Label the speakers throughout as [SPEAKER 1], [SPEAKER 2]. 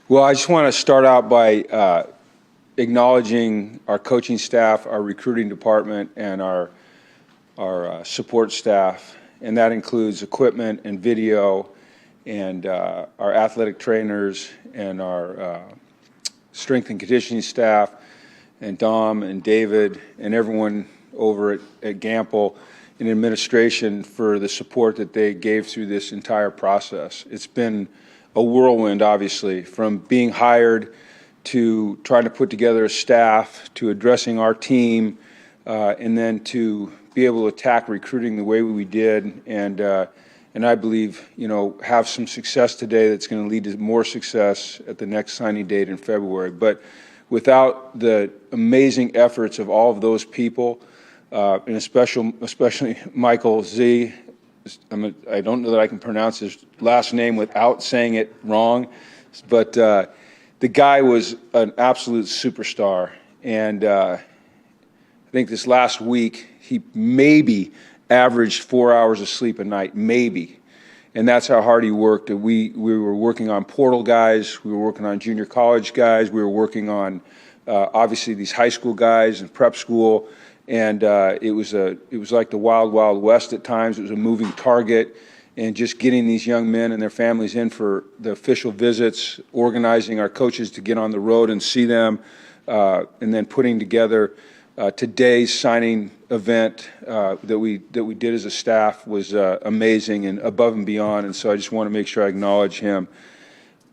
[SPEAKER 1] Well, I just want to start out by acknowledging our coaching staff, our recruiting department, and our support staff, and that includes equipment and video, and our athletic trainers, and our strength and conditioning staff, and Dom and David, and everyone over at Gamble and administration for the support that they gave through this entire process. It's been a whirlwind, obviously, from being hired to trying to put together a staff, to addressing our team, and then to be able to attack recruiting the way we did, and I believe, have some success today that's going to lead to more success at the next signing date in February. But without the amazing efforts of all of those people, and especially Michael Z. I don't know that I can pronounce his last name without saying it wrong, but the guy was an absolute superstar. And I think this last week, he maybe averaged 4 hours of sleep a night, maybe. And that's how hard he worked. We were working on portal guys. We were working on junior college guys. We were working on, obviously, these high school guys and prep school. And it was like the wild, wild west at times. It was a moving target. And just getting these young men and their families in for the official visits, organizing our coaches to get on the road and see them, and then putting together today's signing event that we did as a staff was amazing and above and beyond. And so I just want to make sure I acknowledge him.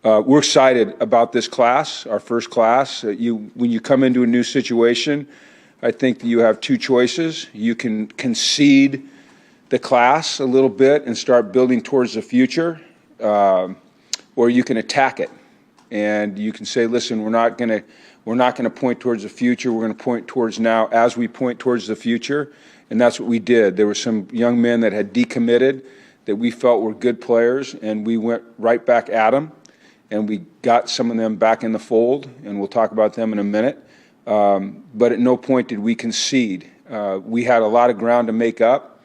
[SPEAKER 1] We're excited about this class, our first class. When you come into a new situation, I think that you have two choices. You can concede the class a little bit and start building towards the future, or you can attack it. And you can say, listen, we're not going to point towards the future. We're going to point towards now as we point towards the future. And that's what we did. There were some young men that had decommitted that we felt were good players, and we went right back at them. And we got some of them back in the fold, and we'll talk about them in a minute. But at no point did we concede. We had a lot of ground to make up.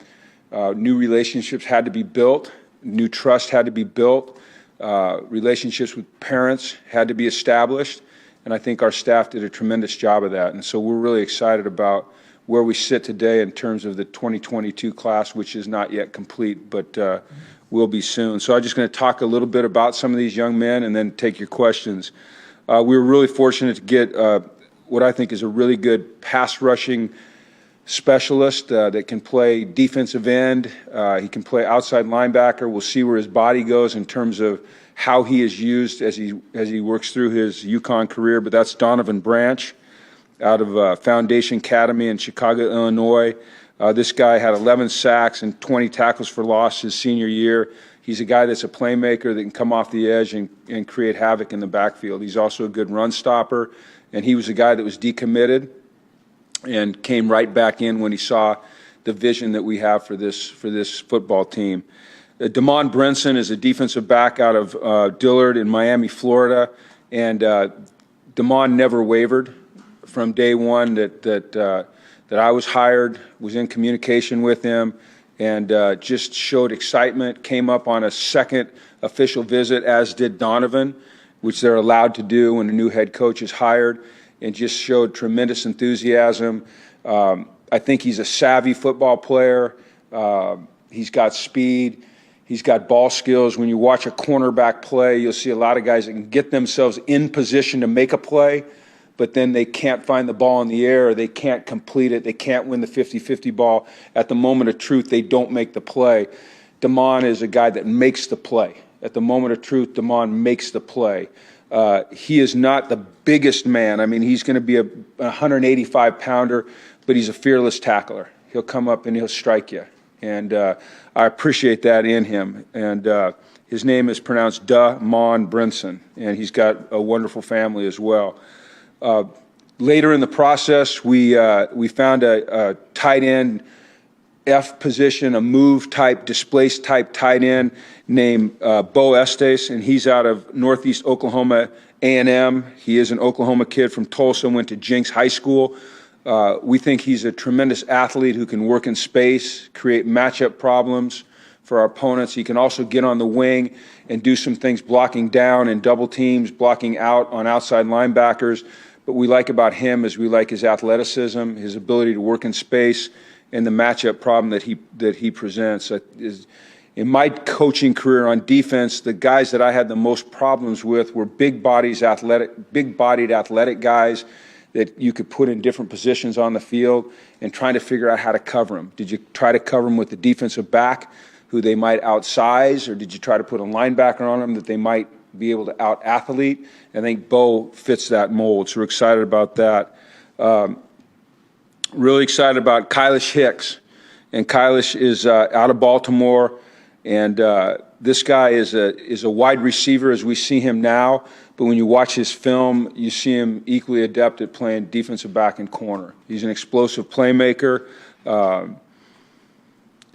[SPEAKER 1] New relationships had to be built. New trust had to be built. Relationships with parents had to be established. And I think our staff did a tremendous job of that. And so we're really excited about where we sit today in terms of the 2022 class, which is not yet complete, but will be soon. So I'm just going to talk a little bit about some of these young men and then take your questions. We were really fortunate to get what I think is a really good pass rushing specialist that can play defensive end. He can play outside linebacker. We'll see where his body goes in terms of how he is used as he works through his UConn career. But that's Donovan Branch out of Foundation Academy in Chicago, Illinois. This guy had 11 sacks and 20 tackles for loss his senior year. He's a guy that's a playmaker that can come off the edge and create havoc in the backfield. He's also a good run stopper, and he was a guy that was decommitted and came right back in when he saw the vision that we have for this football team. Damon Brenson is a defensive back out of Dillard in Miami, Florida, and Damon never wavered from day one that I was hired, was in communication with him, and just showed excitement, came up on a second official visit, as did Donovan, which they're allowed to do when a new head coach is hired, and just showed tremendous enthusiasm. I think he's a savvy football player. He's got speed. He's got ball skills. When you watch a cornerback play, you'll see a lot of guys that can get themselves in position to make a play, but then they can't find the ball in the air, or they can't complete it, they can't win the 50-50 ball. At the moment of truth, they don't make the play. Damon is a guy that makes the play. At the moment of truth, Damon makes the play. He is not the biggest man. I mean, he's going to be a 185-pounder, but he's a fearless tackler. He'll come up and he'll strike you. And I appreciate that in him. And his name is pronounced Damon Brenson, and he's got a wonderful family as well. Later in the process, we found a tight end F position, a move type, displaced type tight end named Bo Estes, and he's out of Northeast Oklahoma A&M. He is an Oklahoma kid from Tulsa, went to Jenks High School. We think he's a tremendous athlete who can work in space, create matchup problems for our opponents. He can also get on the wing and do some things blocking down and double teams, blocking out on outside linebackers. But we like about him is we like his athleticism, his ability to work in space, and the matchup problem that he presents. In my coaching career on defense, the guys that I had the most problems with were big-bodied athletic guys that you could put in different positions on the field and trying to figure out how to cover them. Did you try to cover them with the defensive back who they might outsize, or did you try to put a linebacker on them that they might be able to out-athlete? I think Bo fits that mold, so we're excited about that. Really excited about Kylis Hicks. And Kylis is out of Baltimore, and this guy is a wide receiver as we see him now, but when you watch his film, you see him equally adept at playing defensive back and corner. He's an explosive playmaker,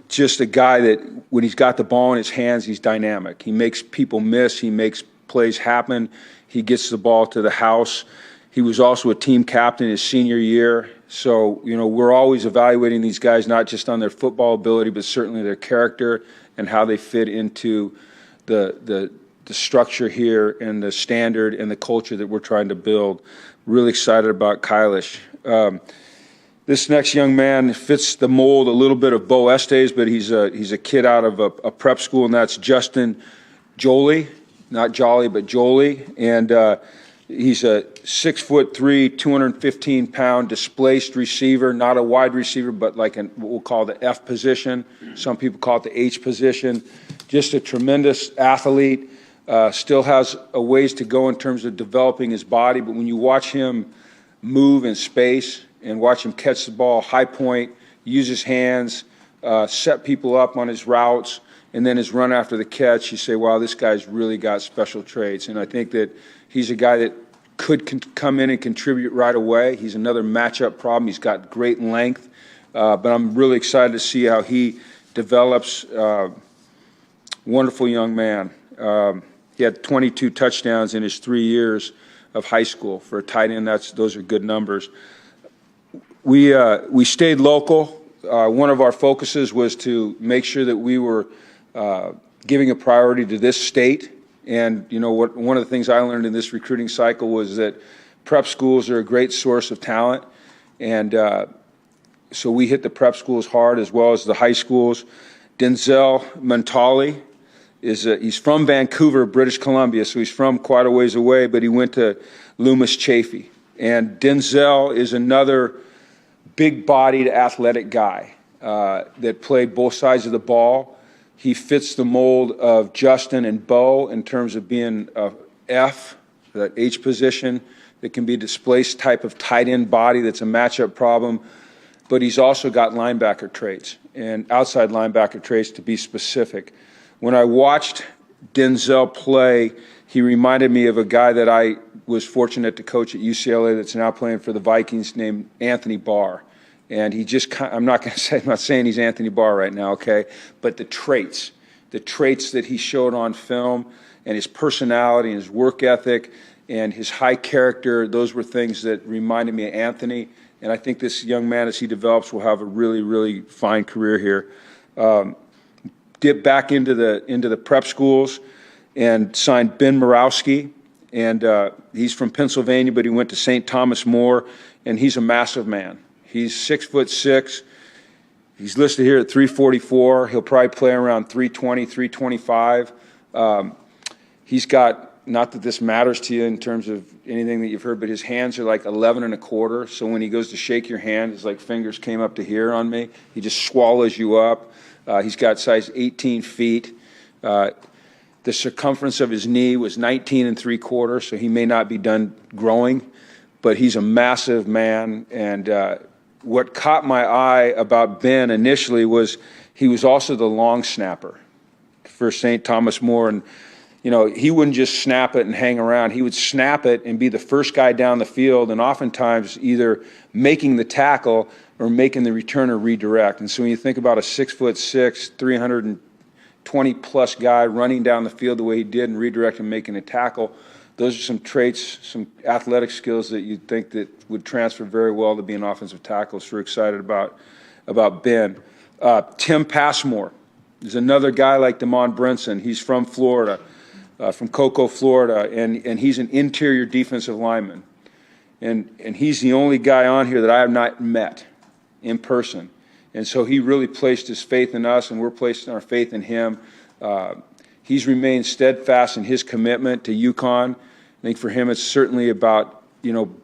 [SPEAKER 1] just a guy that when he's got the ball in his hands, he's dynamic. He makes people miss. He makes plays happen. He gets the ball to the house. He was also a team captain his senior year. So, we're always evaluating these guys not just on their football ability, but certainly their character and how they fit into the structure here and the standard and the culture that we're trying to build. Really excited about Kylis. This next young man fits the mold a little bit of Bo Estes, but he's a kid out of a prep school, and that's Justin Jolie, not Jolly, but Jolie. And he's a 6'3", 215-pound displaced receiver, not a wide receiver, but like what we'll call the F position. Some people call it the H position. Just a tremendous athlete. Still has a ways to go in terms of developing his body, but when you watch him move in space and watch him catch the ball, high point, use his hands, set people up on his routes, and then his run after the catch, you say, wow, this guy's really got special traits. And I think that he's a guy that could come in and contribute right away. He's another matchup problem. He's got great length, but I'm really excited to see how he develops. Wonderful young man. He had 22 touchdowns in his 3 years of high school. For a tight end, those are good numbers. We stayed local. One of our focuses was to make sure that we were giving a priority to this state. And one of the things I learned in this recruiting cycle was that prep schools are a great source of talent, and so we hit the prep schools hard as well as the high schools. Denzel Montale he's from Vancouver, British Columbia, so he's from quite a ways away, but he went to Loomis Chaffee. And Denzel is another big-bodied, athletic guy that played both sides of the ball. He fits the mold of Justin and Bo in terms of being a F, that H position that can be a displaced type of tight end body that's a matchup problem. But he's also got linebacker traits and outside linebacker traits, to be specific. When I watched Denzel play, he reminded me of a guy that I was fortunate to coach at UCLA that's now playing for the Vikings named Anthony Barr. And I'm not saying he's Anthony Barr right now, okay? But the traits that he showed on film and his personality and his work ethic and his high character, those were things that reminded me of Anthony. And I think this young man, as he develops, will have a really, really fine career here. Dip back into the prep schools and signed Ben Morawski. And he's from Pennsylvania, but he went to St. Thomas More, and he's a massive man. He's 6'6". He's listed here at 344. He'll probably play around 320, 325. He's got, not that this matters to you in terms of anything that you've heard, but his hands are like 11 1/4. So when he goes to shake your hand, his like fingers came up to here on me. He just swallows you up. He's got size 18 feet. The circumference of his knee was 19 3/4, so he may not be done growing, but he's a massive man. And what caught my eye about Ben initially was he was also the long snapper for St. Thomas More. And, he wouldn't just snap it and hang around. He would snap it and be the first guy down the field, and oftentimes either making the tackle or making the returner redirect. And so when you think about a 6'6", 320-plus guy running down the field the way he did and redirecting and making a tackle, those are some traits, some athletic skills that you'd think that would transfer very well to being offensive tackles. So we're excited about Ben. Tim Passmore There's another guy like Damon Brenson. He's from Florida, from Cocoa, Florida, and he's an interior defensive lineman. And he's the only guy on here that I have not met in person. And so he really placed his faith in us, and we're placing our faith in him. He's remained steadfast in his commitment to UConn. I think for him it's certainly about,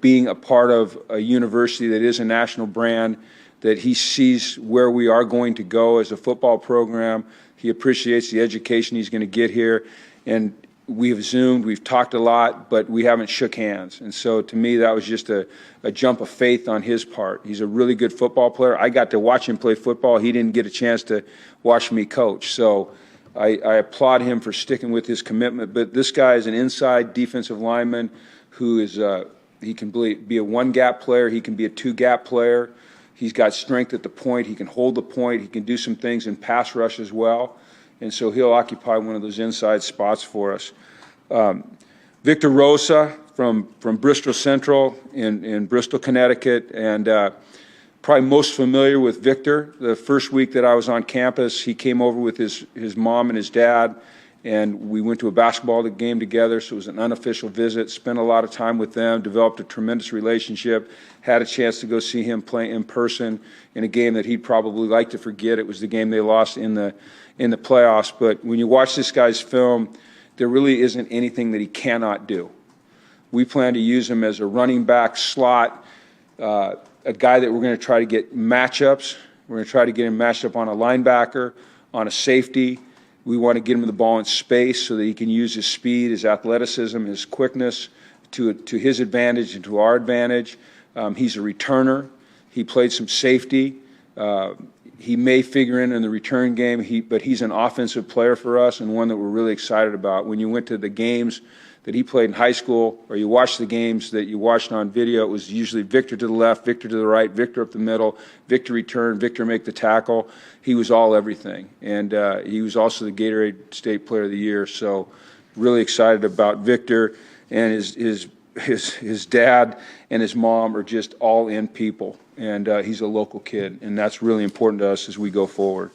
[SPEAKER 1] being a part of a university that is a national brand, that he sees where we are going to go as a football program. He appreciates the education he's going to get here. And we've Zoomed, we've talked a lot, but we haven't shook hands. And so to me, that was just a jump of faith on his part. He's a really good football player. I got to watch him play football. He didn't get a chance to watch me coach. So I applaud him for sticking with his commitment. But this guy is an inside defensive lineman who is, he can be a one-gap player. He can be a two-gap player. He's got strength at the point. He can hold the point. He can do some things in pass rush as well. And so he'll occupy one of those inside spots for us. Victor Rosa from Bristol Central in Bristol, Connecticut, and probably most familiar with Victor. The first week that I was on campus, he came over with his mom and his dad, and we went to a basketball game together, so it was an unofficial visit, spent a lot of time with them, developed a tremendous relationship, had a chance to go see him play in person in a game that he'd probably like to forget. It was the game they lost in the playoffs. But when you watch this guy's film, there really isn't anything that he cannot do. We plan to use him as a running back slot, a guy that we're going to try to get matchups. We're going to try to get him matched up on a linebacker, on a safety. We want to get him the ball in space so that he can use his speed, his athleticism, his quickness to his advantage and to our advantage. He's a returner. He played some safety. He may figure in the return game, but he's an offensive player for us and one that we're really excited about. When you went to the games that he played in high school, or you watched the games that you watched on video, it was usually Victor to the left, Victor to the right, Victor up the middle, Victor return, Victor make the tackle. He was all everything. And he was also the Gatorade State Player of the Year. So really excited about Victor, and his dad and his mom are just all-in people. And he's a local kid, and that's really important to us as we go forward.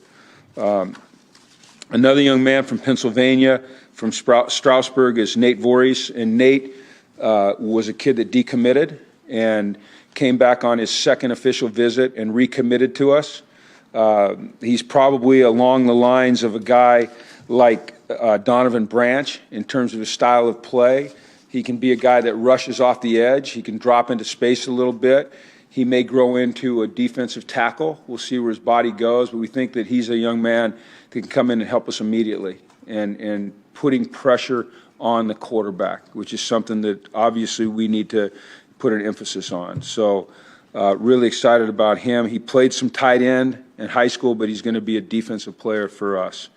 [SPEAKER 1] Another young man from Pennsylvania, from Strasburg, is Nate Voris. And Nate was a kid that decommitted and came back on his second official visit and recommitted to us. He's probably along the lines of a guy like Donovan Branch in terms of his style of play. He can be a guy that rushes off the edge. He can drop into space a little bit. He may grow into a defensive tackle. We'll see where his body goes, but we think that he's a young man that can come in and help us immediately and putting pressure on the quarterback, which is something that obviously we need to put an emphasis on. So really excited about him. He played some tight end in high school, but he's going to be a defensive player for us.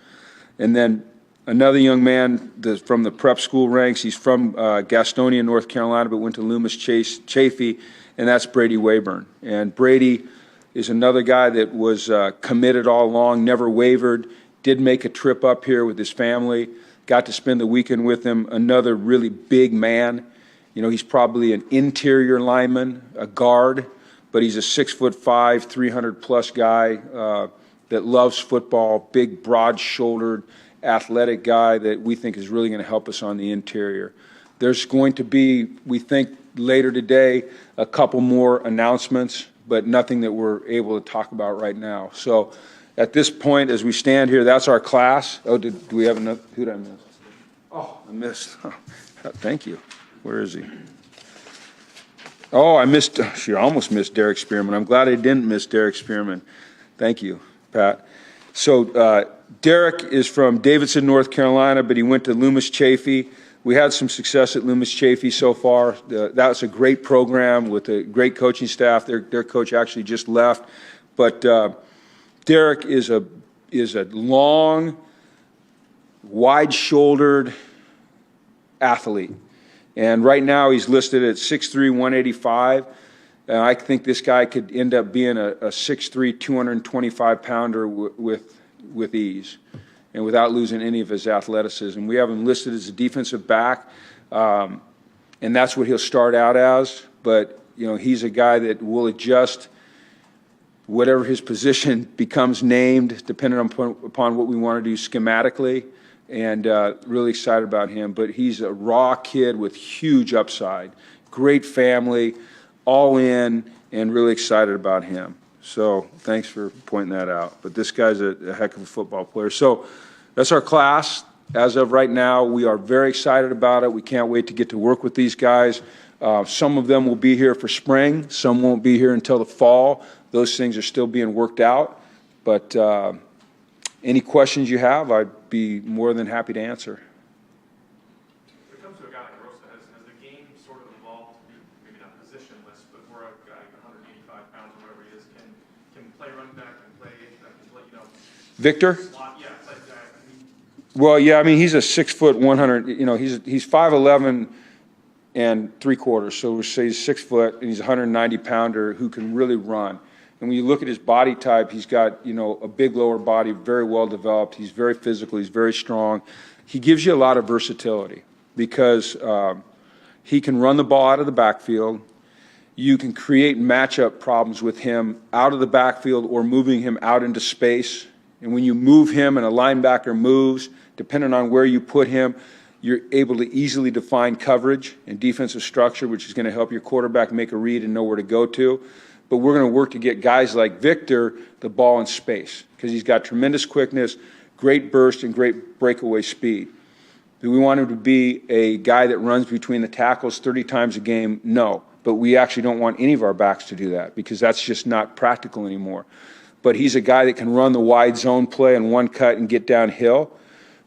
[SPEAKER 1] And then another young man from the prep school ranks. He's from Gastonia, North Carolina, but went to Loomis Chaffee, and that's Brady Wayburn. And Brady is another guy that was committed all along, never wavered, did make a trip up here with his family, got to spend the weekend with him. Another really big man. He's probably an interior lineman, a guard, but he's a 6'5", 300-plus guy that loves football, big, broad-shouldered, athletic guy that we think is really going to help us on the interior. There's going to be, we think, later today, a couple more announcements, but nothing that we're able to talk about right now. So at this point, as we stand here, that's our class. Oh, do we have another? Who did I miss? Oh, I missed. Oh, thank you. Where is he? Oh, I missed. She almost missed Derek Spearman. I'm glad I didn't miss Derek Spearman. Thank you, Pat. So Derek is from Davidson, North Carolina, but he went to Loomis Chaffee. We had some success at Loomis Chaffee so far. That was a great program with a great coaching staff. Their coach actually just left. But Derek is a long, wide-shouldered athlete. And right now he's listed at 6'3", 185. And I think this guy could end up being a 6'3", 225-pounder with ease and without losing any of his athleticism. We have him listed as a defensive back, and that's what he'll start out as. But, he's a guy that will adjust whatever his position becomes named, depending upon what we want to do schematically, and really excited about him. But he's a raw kid with huge upside, great family, all in, and really excited about him. So thanks for pointing that out. But this guy's a heck of a football player. So that's our class. As of right now, we are very excited about it. We can't wait to get to work with these guys. Some of them will be here for spring. Some won't be here until the fall. Those things are still being worked out. But any questions you have, I'd be more than happy to answer.
[SPEAKER 2] When it comes to a guy like Rosa, has the game sort of evolved to be maybe not positionless, but where a guy 185 pounds or whatever he is can play running back, can play
[SPEAKER 1] Victor?
[SPEAKER 2] Slot, yeah, play that.
[SPEAKER 1] Well, yeah, I mean, he's a 6 foot 100. He's 5'11" and 3/4. So we say he's 6 foot and he's a 190 pounder who can really run. And when you look at his body type, he's got, a big lower body, very well developed. He's very physical. He's very strong. He gives you a lot of versatility because he can run the ball out of the backfield. You can create matchup problems with him out of the backfield or moving him out into space. And when you move him and a linebacker moves, depending on where you put him, you're able to easily define coverage and defensive structure, which is going to help your quarterback make a read and know where to go to. But we're going to work to get guys like Victor the ball in space because he's got tremendous quickness, great burst, and great breakaway speed. Do we want him to be a guy that runs between the tackles 30 times a game? No. But we actually don't want any of our backs to do that because that's just not practical anymore. But he's a guy that can run the wide zone play and one cut and get downhill.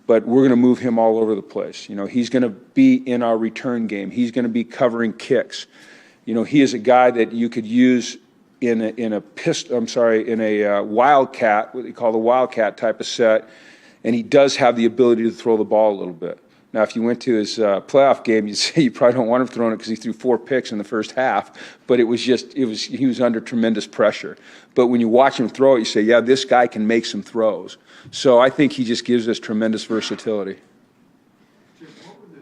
[SPEAKER 1] But we're going to move him all over the place. He's going to be in our return game. He's going to be covering kicks. He is a guy that you could use in a wildcat, what they call the wildcat type of set, and he does have the ability to throw the ball a little bit. Now, if you went to his playoff game, you'd say you probably don't want him throwing it because he threw 4 picks in the first half. But he was under tremendous pressure. But when you watch him throw it, you say, yeah, this guy can make some throws. So I think he just gives us tremendous versatility.
[SPEAKER 3] Jim, what were the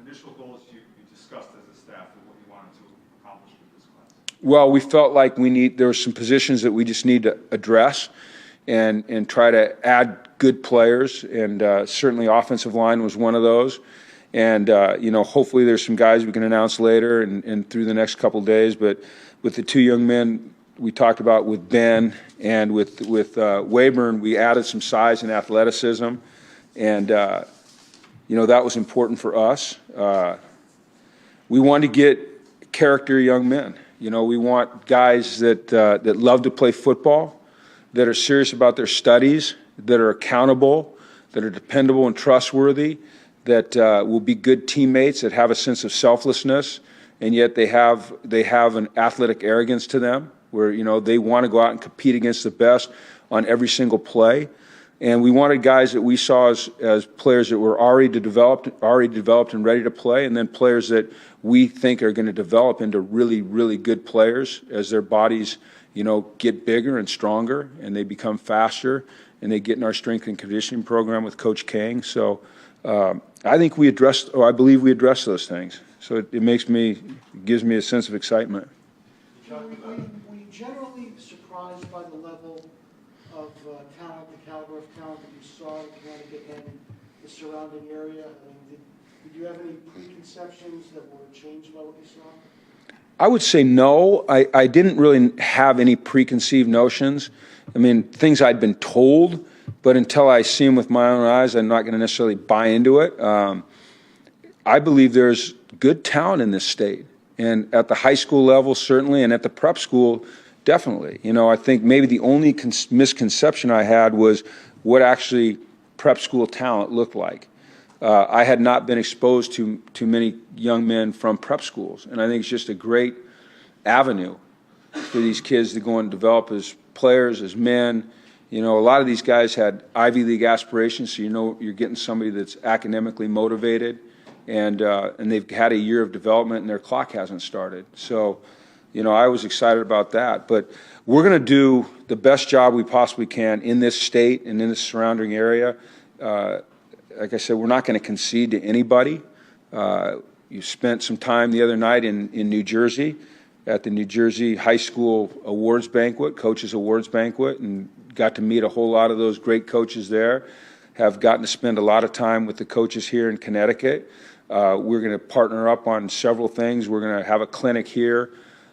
[SPEAKER 3] initial goals you discussed as a staff and what you wanted to accomplish with this class?
[SPEAKER 1] Well, we felt like there were some positions that we just need to address and try to add good players, and certainly offensive line was one of those. And, hopefully there's some guys we can announce later and through the next couple of days. But with the 2 young men we talked about with Ben and with Wayburn, we added some size and athleticism. And, that was important for us. We wanted to get character young men. We want guys that love to play football, that are serious about their studies, that are accountable, that are dependable and trustworthy, that will be good teammates, that have a sense of selflessness, and yet they have an athletic arrogance to them where, they want to go out and compete against the best on every single play. And we wanted guys that we saw as players that were already developed and ready to play, and then players that we think are going to develop into really, really good players as their bodies, get bigger and stronger, and they become faster, and they get in our strength and conditioning program with Coach Kang. So I believe we addressed those things. So it gives me a sense of excitement.
[SPEAKER 4] Were you generally surprised by the level of talent, the caliber of talent that you saw in Connecticut and the surrounding area? Did you have any preconceptions that were changed by what you saw?
[SPEAKER 1] I would say no. I didn't really have any preconceived notions. I mean, things I'd been told, but until I see them with my own eyes, I'm not going to necessarily buy into it. I believe there's good talent in this state, and at the high school level, certainly, and at the prep school, definitely. I think maybe the only misconception I had was what actually prep school talent looked like. I had not been exposed to many young men from prep schools, and I think it's just a great avenue for these kids to go and develop as players, as men. A lot of these guys had Ivy League aspirations, so you're getting somebody that's academically motivated, and they've had a year of development, and their clock hasn't started. So, I was excited about that. But we're going to do the best job we possibly can in this state and in the surrounding area. Like I said, we're not going to concede to anybody. You spent some time the other night in New Jersey. at the New Jersey High School Awards Banquet, Coaches Awards Banquet, and got to meet a whole lot of those great coaches there. Have gotten to spend a lot of time with the coaches here in Connecticut. We're going to partner up on several things. We're going to have a clinic here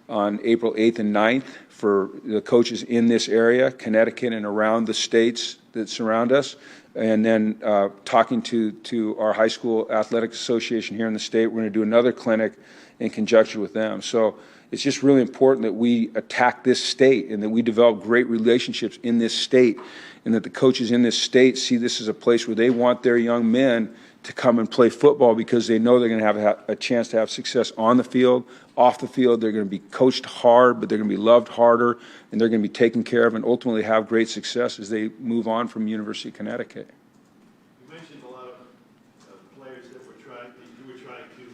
[SPEAKER 1] on April 8th and 9th for the coaches in this area, Connecticut and around the states that surround us. And then talking to our high school athletic association here in the state, we're going to do another clinic in conjunction with them. So it's just really important that we attack this state and that we develop great relationships in this state, and that the coaches in this state see this as a place where they want their young men to come and play football because they know they're going to have a chance to have success on the field, off the field. They're going to be coached hard, but they're going to be loved harder, and they're going to be taken care of and ultimately have great success as they move on from University of Connecticut.
[SPEAKER 5] You mentioned a lot of players that were trying, that you were trying to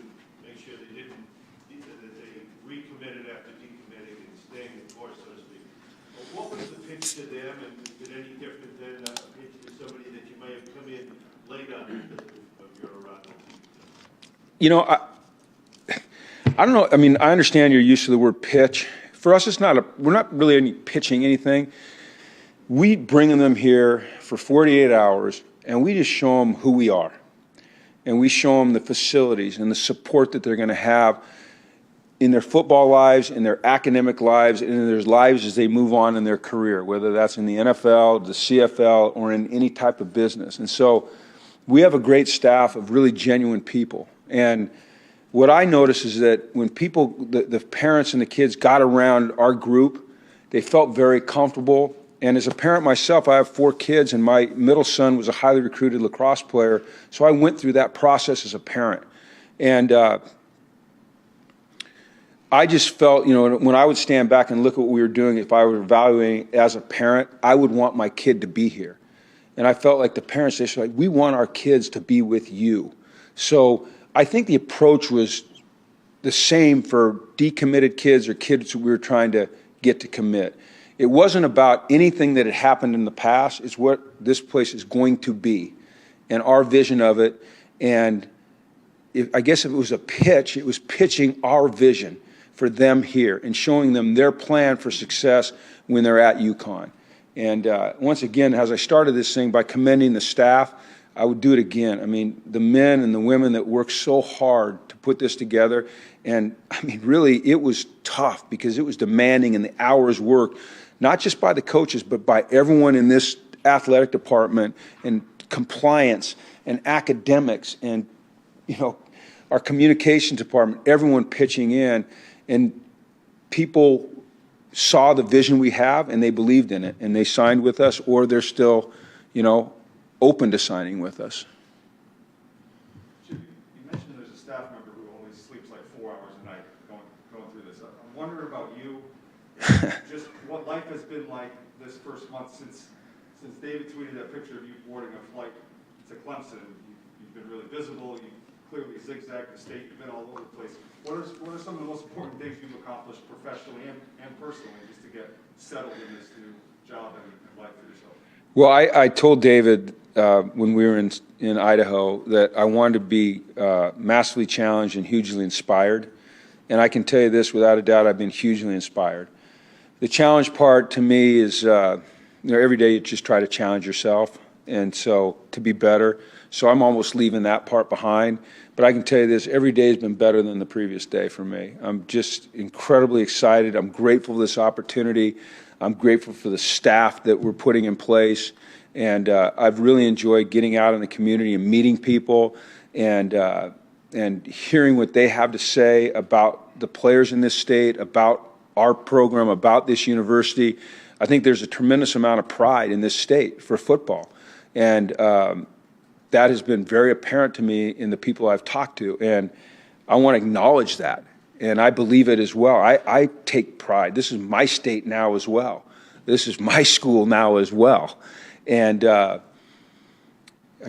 [SPEAKER 5] make sure they didn't, that they recommitted after decommitting and staying the course, so to speak. But what was the pitch to them, and is it any different than a pitch to somebody that you may have come in late on of your arrival?
[SPEAKER 1] You know, I don't know. I mean, I understand your use of the word pitch. For us, it's not we're not really any pitching anything. We bring them here for 48 hours, and we just show them who we are. And we show them the facilities and the support that they're going to have in their football lives, in their academic lives, and in their lives as they move on in their career, whether that's in the NFL, the CFL, or in any type of business. And so we have a great staff of really genuine people. And what I notice is that when people, the parents and the kids got around our group, they felt very comfortable. And as a parent myself, I have 4 kids, and my middle son was a highly recruited lacrosse player, so I went through that process as a parent. And I just felt, you know, when I would stand back and look at what we were doing, if I were evaluating as a parent, I would want my kid to be here. And I felt like the parents, they said, like, we want our kids to be with you. So I think the approach was the same for decommitted kids or kids we were trying to get to commit. It wasn't about anything that had happened in the past. It's what this place is going to be and our vision of it. And I guess if it was a pitch, it was pitching our vision for them here and showing them their plan for success when they're at UConn. And once again, as I started this thing by commending the staff, I would do it again. I mean, the men and the women that worked so hard to put this together. And I mean, really, it was tough because it was demanding, and the hours worked, not just by the coaches, but by everyone in this athletic department and compliance and academics and, you know, our communications department, everyone pitching in. And people saw the vision we have, and they believed in it, and they signed with us, or they're still, you know, open to signing with us.
[SPEAKER 3] Jim, you mentioned there's a staff member who only sleeps like 4 hours a night going through this. I'm wondering about you, just what life has been like this first month since David tweeted that picture of you boarding a flight to Clemson. You've been really visible. You've clearly zigzagged the state. You've been all over the place. What are some of the most important things you've accomplished professionally and personally just to get settled in this new job and life for yourself?
[SPEAKER 1] Well, I told David when we were in Idaho that I wanted to be massively challenged and hugely inspired. And I can tell you this, without a doubt, I've been hugely inspired. The challenge part to me is, you know, every day you just try to challenge yourself, and so to be better. So I'm almost leaving that part behind. But I can tell you this, every day has been better than the previous day for me. I'm just incredibly excited. I'm grateful for this opportunity. I'm grateful for the staff that we're putting in place. And I've really enjoyed getting out in the community and meeting people and hearing what they have to say about the players in this state, about our program, about this university. I think there's a tremendous amount of pride in this state for football. And that has been very apparent to me in the people I've talked to. And I want to acknowledge that. And I believe it as well. I take pride. This is my state now as well. This is my school now as well. And I've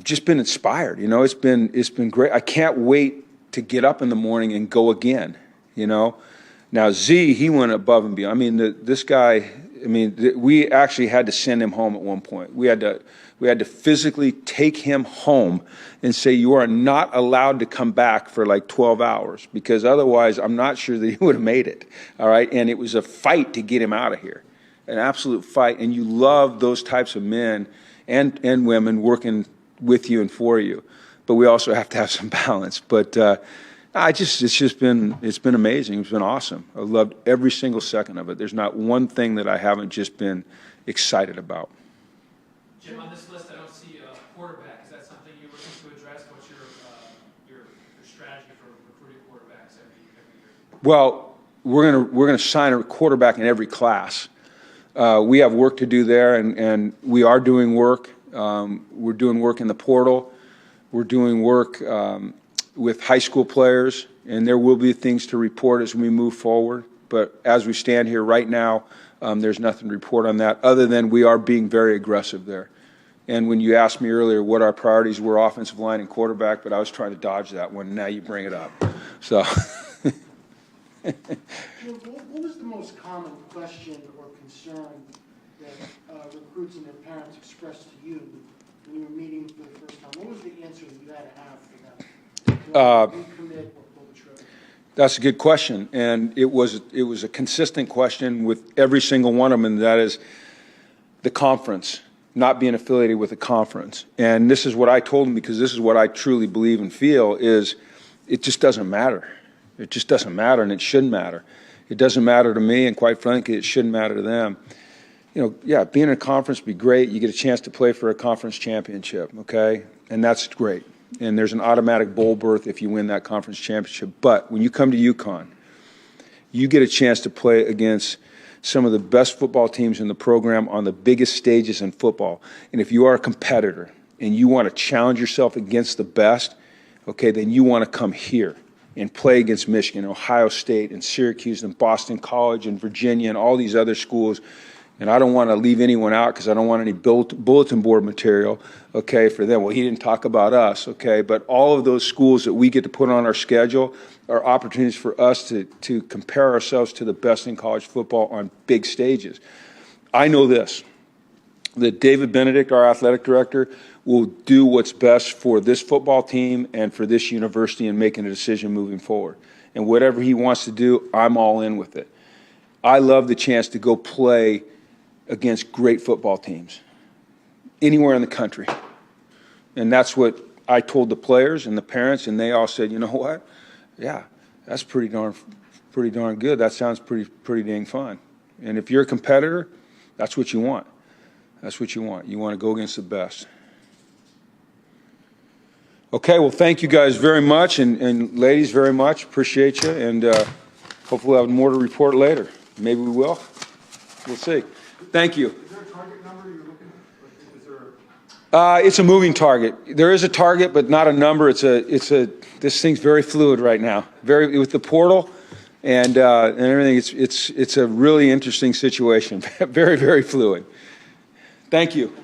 [SPEAKER 1] just been inspired. You know, it's been great. I can't wait to get up in the morning and go again, you know. Now, Z, he went above and beyond. I mean, this guy I mean, we actually had to send him home at one point. We had to physically take him home and say, you are not allowed to come back for like 12 hours, because otherwise I'm not sure that he would have made it. All right. And it was a fight to get him out of here, an absolute fight. And you love those types of men and women working with you and for you. But we also have to have some balance. But it's been amazing. It's been awesome. I've loved every single second of it. There's not one thing that I haven't just been excited about.
[SPEAKER 2] Jim, on this list, I don't see a quarterback. Is that something you're looking to address? What's your strategy for recruiting quarterbacks every year?
[SPEAKER 1] Well, we're gonna sign a quarterback in every class. We have work to do there, and we are doing work. We're doing work in the portal. We're doing work with high school players, and there will be things to report as we move forward. But as we stand here right now, there's nothing to report on that, other than we are being very aggressive there. And when you asked me earlier what our priorities were, offensive line and quarterback, but I was trying to dodge that one. Now you bring it up. So.
[SPEAKER 4] Jim, what was the most common question or concern that recruits and their parents expressed to you when you were meeting for the first time? What was the answer that you had to have for them? Recommit or pull the trigger?
[SPEAKER 1] That's a good question, and it was a consistent question with every single one of them, and that is the conference, not being affiliated with a conference. And this is what I told them, because this is what I truly believe and feel, is it just doesn't matter. It just doesn't matter, and it shouldn't matter. It doesn't matter to me, and quite frankly, it shouldn't matter to them. You know, yeah, being in a conference would be great. You get a chance to play for a conference championship, okay? And that's great. And there's an automatic bowl berth if you win that conference championship. But when you come to UConn, you get a chance to play against some of the best football teams in the program on the biggest stages in football. And if you are a competitor and you want to challenge yourself against the best, okay, then you want to come here and play against Michigan, Ohio State, and Syracuse, and Boston College, and Virginia, and all these other schools. And I don't want to leave anyone out, because I don't want any bulletin board material, okay, for them. Well, he didn't talk about us, okay? But all of those schools that we get to put on our schedule are opportunities for us to compare ourselves to the best in college football on big stages. I know this, that David Benedict, our athletic director, will do what's best for this football team and for this university in making a decision moving forward. And whatever he wants to do, I'm all in with it. I love the chance to go play against great football teams anywhere in the country. And that's what I told the players and the parents, and they all said, you know what? Yeah, that's pretty darn good. That sounds pretty dang fun. And if you're a competitor, that's what you want. That's what you want. You want to go against the best. Okay, well, thank you guys very much, and ladies, very much. Appreciate you, and hopefully we'll have more to report later. Maybe we will. We'll see. Thank you.
[SPEAKER 3] Is there a target number you're looking at? Is there
[SPEAKER 1] It's a moving target. There is a target, but not a number. This thing's very fluid right now. With the portal and everything. It's a really interesting situation. Very, very fluid. Thank you.